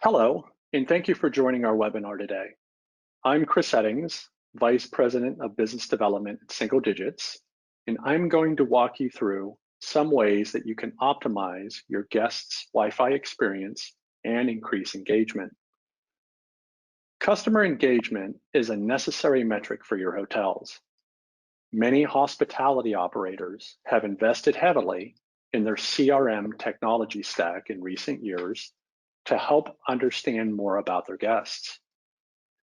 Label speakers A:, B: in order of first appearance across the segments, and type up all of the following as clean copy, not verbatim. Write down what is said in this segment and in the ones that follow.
A: Hello, and thank you for joining our webinar today. I'm Chris Headings, Vice President of Business Development at Single Digits, and I'm going to walk you through some ways that you can optimize your guests' Wi-Fi experience and increase engagement. Customer engagement is a necessary metric for your hotels. Many hospitality operators have invested heavily in their CRM technology stack in recent years to help understand more about their guests.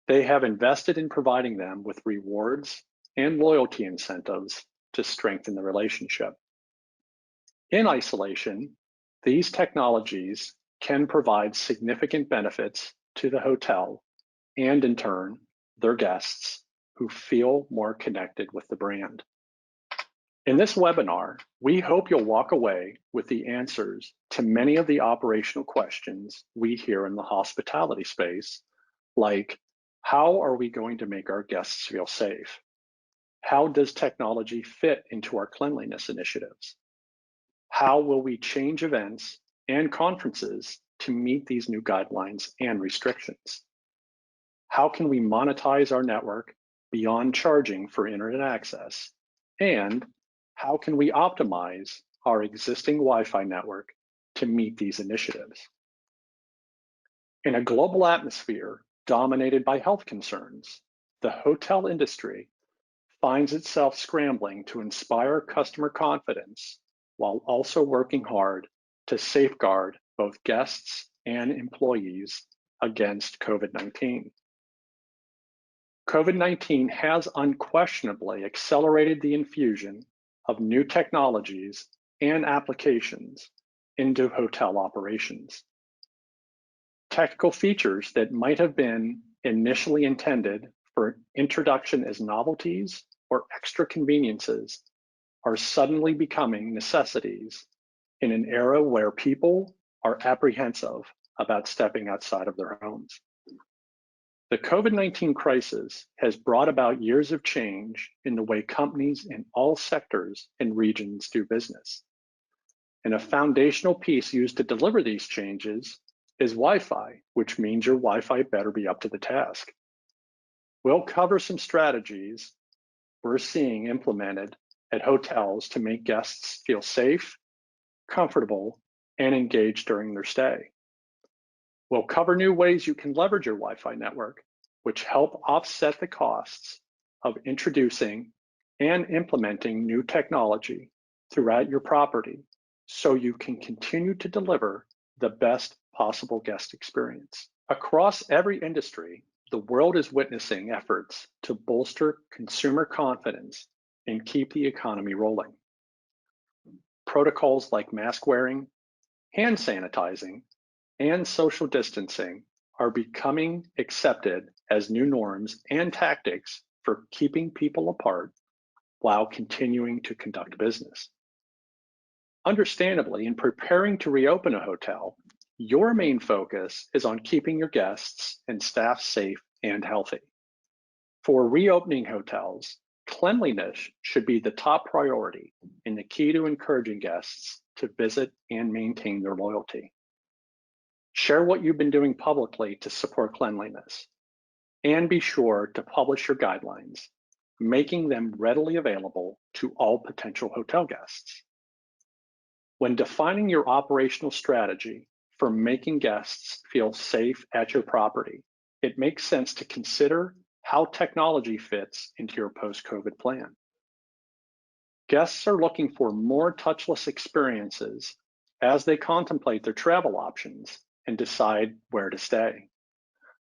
A: They have invested in providing them with rewards and loyalty incentives to strengthen the relationship. In isolation, these technologies can provide significant benefits to the hotel and, in turn, their guests who feel more connected with the brand. In this webinar, we hope you'll walk away with the answers to many of the operational questions we hear in the hospitality space, like how are we going to make our guests feel safe? How does technology fit into our cleanliness initiatives? How will we change events and conferences to meet these new guidelines and restrictions? How can we monetize our network beyond charging for internet access? And how can we optimize our existing Wi-Fi network to meet these initiatives? In a global atmosphere dominated by health concerns, the hotel industry finds itself scrambling to inspire customer confidence while also working hard to safeguard both guests and employees against COVID-19. COVID-19 has unquestionably accelerated the infusion of new technologies and applications into hotel operations. Technical features that might have been initially intended for introduction as novelties or extra conveniences are suddenly becoming necessities in an era where people are apprehensive about stepping outside of their homes. The COVID-19 crisis has brought about years of change in the way companies in all sectors and regions do business. And a foundational piece used to deliver these changes is Wi-Fi, which means your Wi-Fi better be up to the task. We'll cover some strategies we're seeing implemented at hotels to make guests feel safe, comfortable, and engaged during their stay. We'll cover new ways you can leverage your Wi-Fi network, which help offset the costs of introducing and implementing new technology throughout your property so you can continue to deliver the best possible guest experience. Across every industry, the world is witnessing efforts to bolster consumer confidence and keep the economy rolling. Protocols like mask wearing, hand sanitizing, and social distancing are becoming accepted as new norms and tactics for keeping people apart while continuing to conduct business. Understandably, in preparing to reopen a hotel, your main focus is on keeping your guests and staff safe and healthy. For reopening hotels, cleanliness should be the top priority and the key to encouraging guests to visit and maintain their loyalty. Share what you've been doing publicly to support cleanliness, and be sure to publish your guidelines, making them readily available to all potential hotel guests. When defining your operational strategy for making guests feel safe at your property, it makes sense to consider how technology fits into your post-COVID plan. Guests are looking for more touchless experiences as they contemplate their travel options and decide where to stay.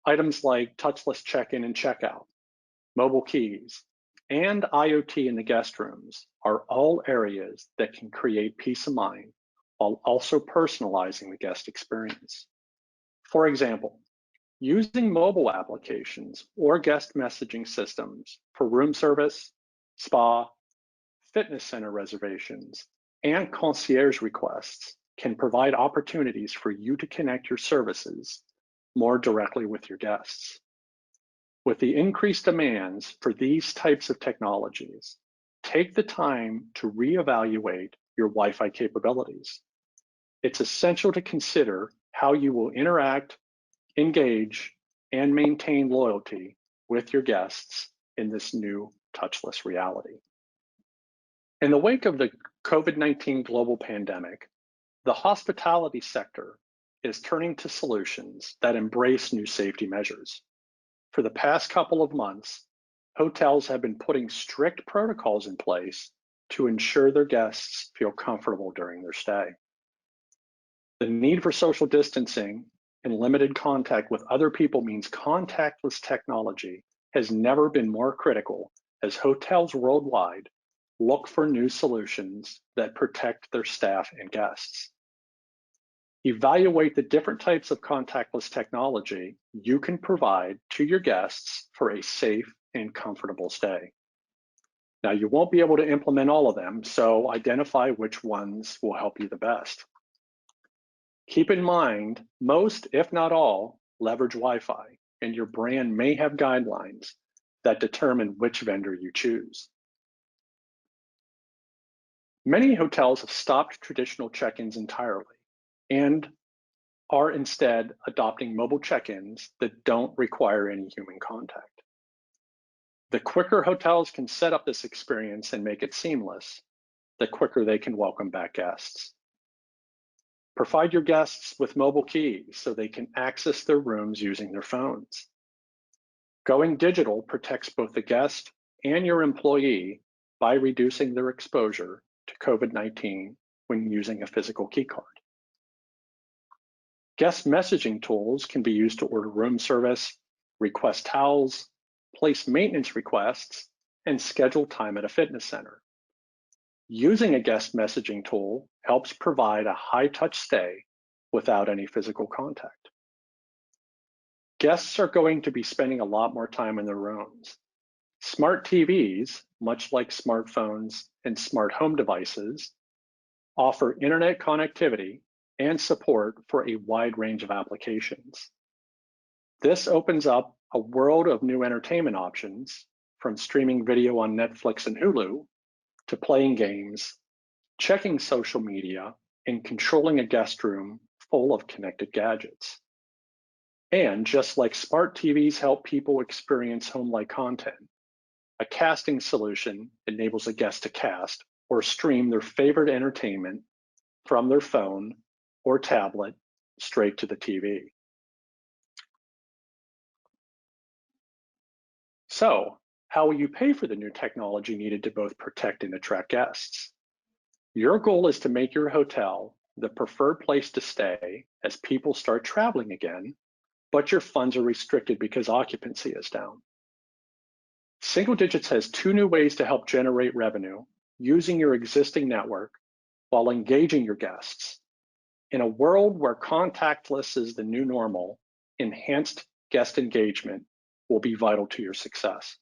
A: Items like touchless check-in and check-out, mobile keys, and IoT in the guest rooms are all areas that can create peace of mind while also personalizing the guest experience. For example, using mobile applications or guest messaging systems for room service, spa, fitness center reservations, and concierge requests can provide opportunities for you to connect your services more directly with your guests. With the increased demands for these types of technologies, take the time to reevaluate your Wi-Fi capabilities. It's essential to consider how you will interact engage, and maintain loyalty with your guests in this new touchless reality. In the wake of the COVID-19 global pandemic, the hospitality sector is turning to solutions that embrace new safety measures. For the past couple of months, hotels have been putting strict protocols in place to ensure their guests feel comfortable during their stay. The need for social distancing and limited contact with other people means contactless technology has never been more critical as hotels worldwide look for new solutions that protect their staff and guests. Evaluate the different types of contactless technology you can provide to your guests for a safe and comfortable stay. Now, you won't be able to implement all of them, so identify which ones will help you the best. Keep in mind, most, if not all, leverage Wi-Fi, and your brand may have guidelines that determine which vendor you choose. Many hotels have stopped traditional check-ins entirely and are instead adopting mobile check-ins that don't require any human contact. The quicker hotels can set up this experience and make it seamless, the quicker they can welcome back guests. Provide your guests with mobile keys so they can access their rooms using their phones. Going digital protects both the guest and your employee by reducing their exposure to COVID-19 when using a physical key card. Guest messaging tools can be used to order room service, request towels, place maintenance requests, and schedule time at a fitness center. Using a guest messaging tool helps provide a high-touch stay without any physical contact. Guests are going to be spending a lot more time in their rooms. Smart TVs, much like smartphones and smart home devices, offer internet connectivity and support for a wide range of applications. This opens up a world of new entertainment options, from streaming video on Netflix and Hulu to playing games, checking social media, and controlling a guest room full of connected gadgets. And just like smart TVs help people experience home-like content, a casting solution enables a guest to cast or stream their favorite entertainment from their phone or tablet straight to the TV. So, how will you pay for the new technology needed to both protect and attract guests? Your goal is to make your hotel the preferred place to stay as people start traveling again, but your funds are restricted because occupancy is down. Single Digits has two new ways to help generate revenue using your existing network while engaging your guests. In a world where contactless is the new normal, enhanced guest engagement will be vital to your success.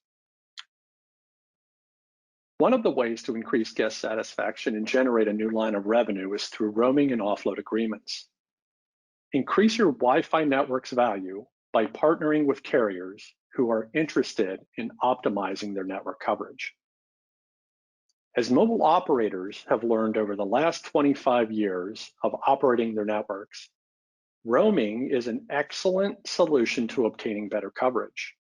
A: One of the ways to increase guest satisfaction and generate a new line of revenue is through roaming and offload agreements. Increase your Wi-Fi network's value by partnering with carriers who are interested in optimizing their network coverage. As mobile operators have learned over the last 25 years of operating their networks, roaming is an excellent solution to obtaining better coverage.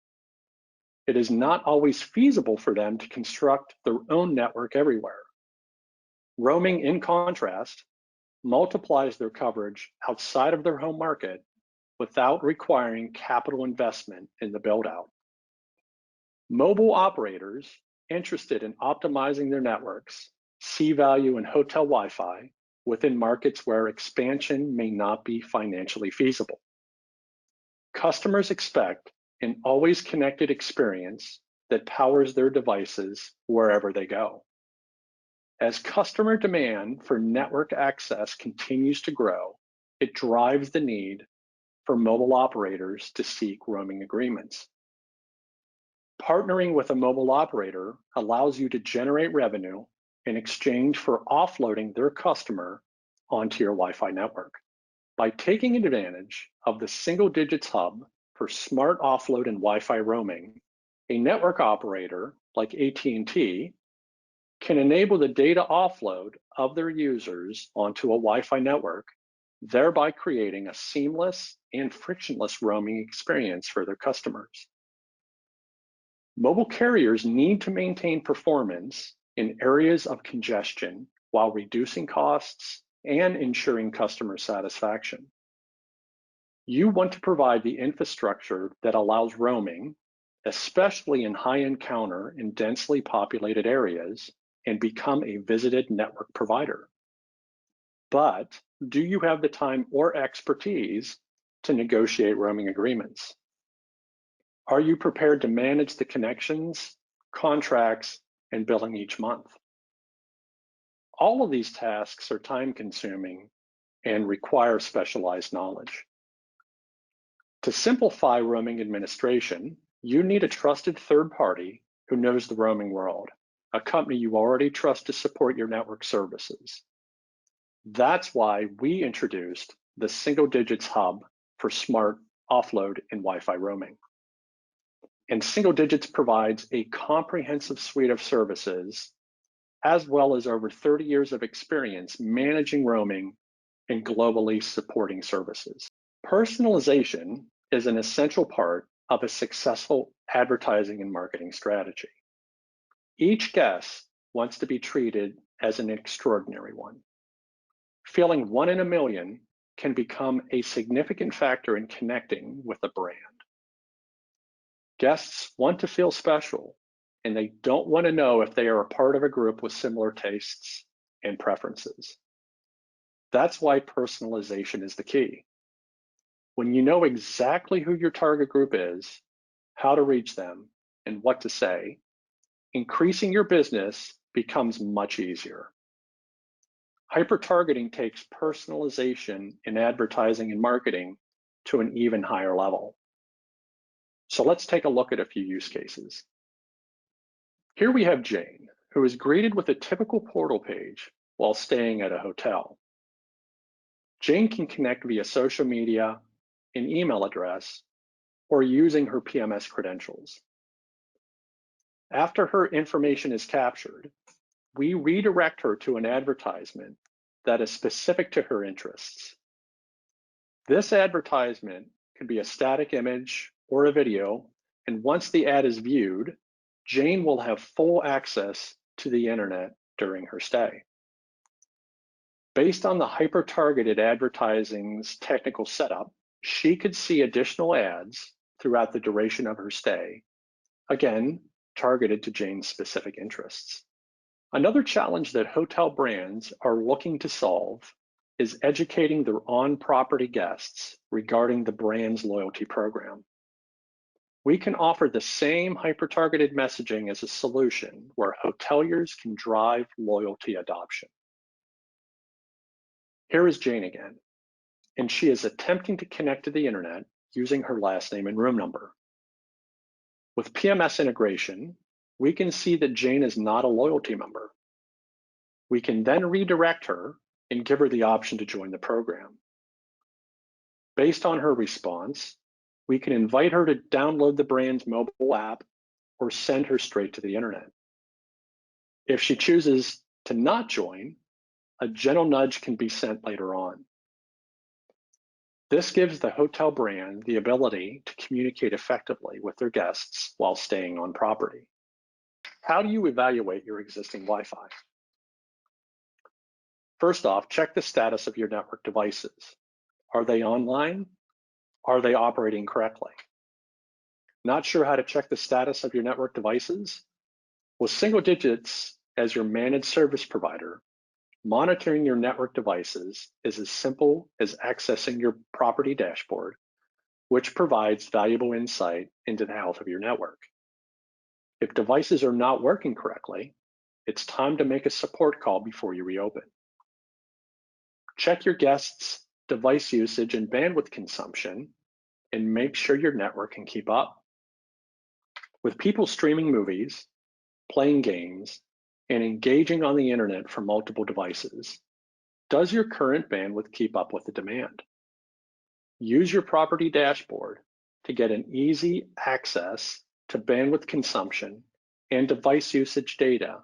A: It is not always feasible for them to construct their own network everywhere. Roaming, in contrast, multiplies their coverage outside of their home market without requiring capital investment in the build-out. Mobile operators interested in optimizing their networks see value in hotel Wi-Fi within markets where expansion may not be financially feasible. Customers expect an always connected experience that powers their devices wherever they go. As customer demand for network access continues to grow, it drives the need for mobile operators to seek roaming agreements. Partnering with a mobile operator allows you to generate revenue in exchange for offloading their customer onto your Wi-Fi network. By taking advantage of the Single Digits hub for smart offload and Wi-Fi roaming, a network operator like AT&T can enable the data offload of their users onto a Wi-Fi network thereby creating a seamless and frictionless roaming experience for their customers. Mobile carriers need to maintain performance in areas of congestion while reducing costs and ensuring customer satisfaction. You want to provide the infrastructure that allows roaming, especially in high encounter and densely populated areas, and become a visited network provider. But do you have the time or expertise to negotiate roaming agreements? Are you prepared to manage the connections, contracts, and billing each month? All of these tasks are time-consuming and require specialized knowledge. To simplify roaming administration, you need a trusted third party who knows the roaming world, a company you already trust to support your network services. That's why we introduced the Single Digits Hub for smart offload and Wi-Fi roaming. And Single Digits provides a comprehensive suite of services, as well as over 30 years of experience managing roaming and globally supporting services. Personalization is an essential part of a successful advertising and marketing strategy. Each guest wants to be treated as an extraordinary one. Feeling one in a million can become a significant factor in connecting with a brand. Guests want to feel special, and they don't want to know if they are a part of a group with similar tastes and preferences. That's why personalization is the key. When you know exactly who your target group is, how to reach them, and what to say, increasing your business becomes much easier. Hyper-targeting takes personalization in advertising and marketing to an even higher level. So let's take a look at a few use cases. Here we have Jane, who is greeted with a typical portal page while staying at a hotel. Jane can connect via social media, an email address, or using her PMS credentials. After her information is captured, we redirect her to an advertisement that is specific to her interests. This advertisement could be a static image or a video, and once the ad is viewed, Jane will have full access to the internet during her stay. Based on the hyper-targeted advertising's technical setup, she could see additional ads throughout the duration of her stay, again, targeted to Jane's specific interests. Another challenge that hotel brands are looking to solve is educating their on-property guests regarding the brand's loyalty program. We can offer the same hyper-targeted messaging as a solution where hoteliers can drive loyalty adoption. Here is Jane again, and she is attempting to connect to the internet using her last name and room number. With PMS integration, we can see that Jane is not a loyalty member. We can then redirect her and give her the option to join the program. Based on her response, we can invite her to download the brand's mobile app or send her straight to the internet. If she chooses to not join, a gentle nudge can be sent later on. This gives the hotel brand the ability to communicate effectively with their guests while staying on property. How do you evaluate your existing Wi-Fi? First off, check the status of your network devices. Are they online? Are they operating correctly? Not sure how to check the status of your network devices? With Single Digits as your managed service provider, monitoring your network devices is as simple as accessing your property dashboard, which provides valuable insight into the health of your network. If devices are not working correctly, it's time to make a support call before you reopen. Check your guests' device usage and bandwidth consumption, and make sure your network can keep up. With people streaming movies, playing games, and engaging on the internet from multiple devices, does your current bandwidth keep up with the demand? Use your property dashboard to get an easy access to bandwidth consumption and device usage data,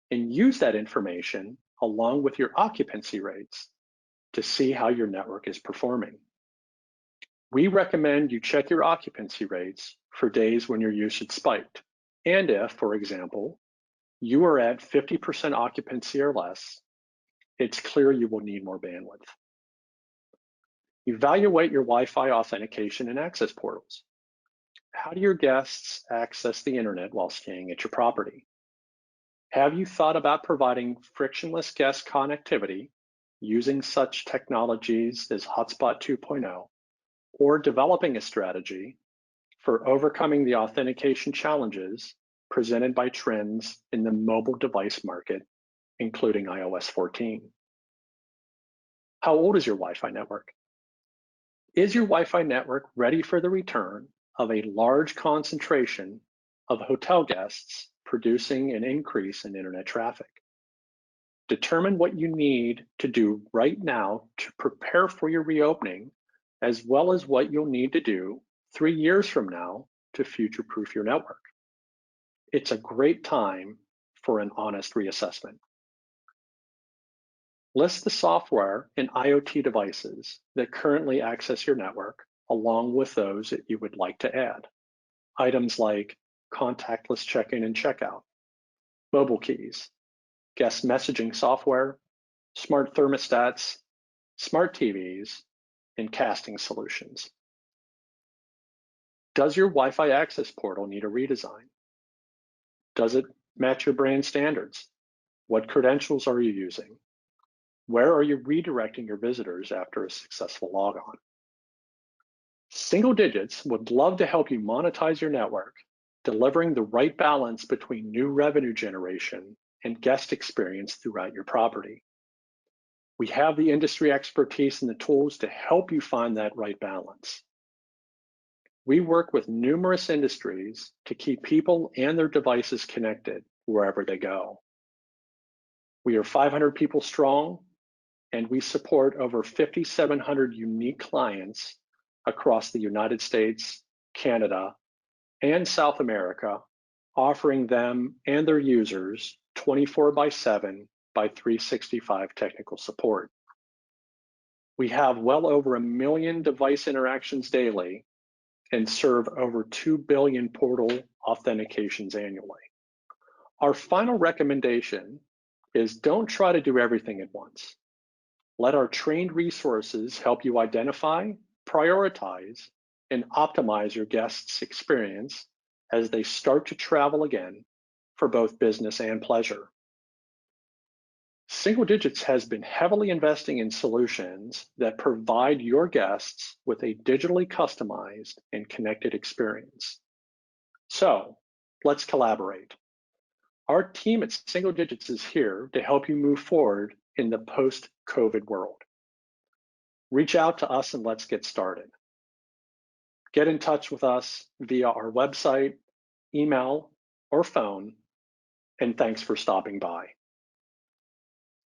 A: and use that information along with your occupancy rates to see how your network is performing. We recommend you check your occupancy rates for days when your usage spiked, and if, for example, you are at 50% occupancy or less, it's clear you will need more bandwidth. Evaluate your Wi-Fi authentication and access portals. How do your guests access the internet while staying at your property? Have you thought about providing frictionless guest connectivity using such technologies as Hotspot 2.0, or developing a strategy for overcoming the authentication challenges presented by trends in the mobile device market, including iOS 14? How old is your Wi-Fi network? Is your Wi-Fi network ready for the return of a large concentration of hotel guests producing an increase in internet traffic? Determine what you need to do right now to prepare for your reopening, as well as what you'll need to do 3 years from now to future-proof your network. It's a great time for an honest reassessment. List the software and IoT devices that currently access your network, along with those that you would like to add. Items like contactless check-in and checkout, mobile keys, guest messaging software, smart thermostats, smart TVs, and casting solutions. Does your Wi-Fi access portal need a redesign? Does it match your brand standards? What credentials are you using? Where are you redirecting your visitors after a successful logon? Single Digits would love to help you monetize your network, delivering the right balance between new revenue generation and guest experience throughout your property. We have the industry expertise and the tools to help you find that right balance. We work with numerous industries to keep people and their devices connected wherever they go. We are 500 people strong, and we support over 5,700 unique clients across the United States, Canada, and South America, offering them and their users 24/7 by 365 technical support. We have well over 1 million device interactions daily and serve over 2 billion portal authentications annually. Our final recommendation is don't try to do everything at once. Let our trained resources help you identify, prioritize, and optimize your guests' experience as they start to travel again for both business and pleasure. Single Digits has been heavily investing in solutions that provide your guests with a digitally customized and connected experience. So let's collaborate. Our team at Single Digits is here to help you move forward in the post-COVID world. Reach out to us and let's get started. Get in touch with us via our website, email, or phone, and thanks for stopping by.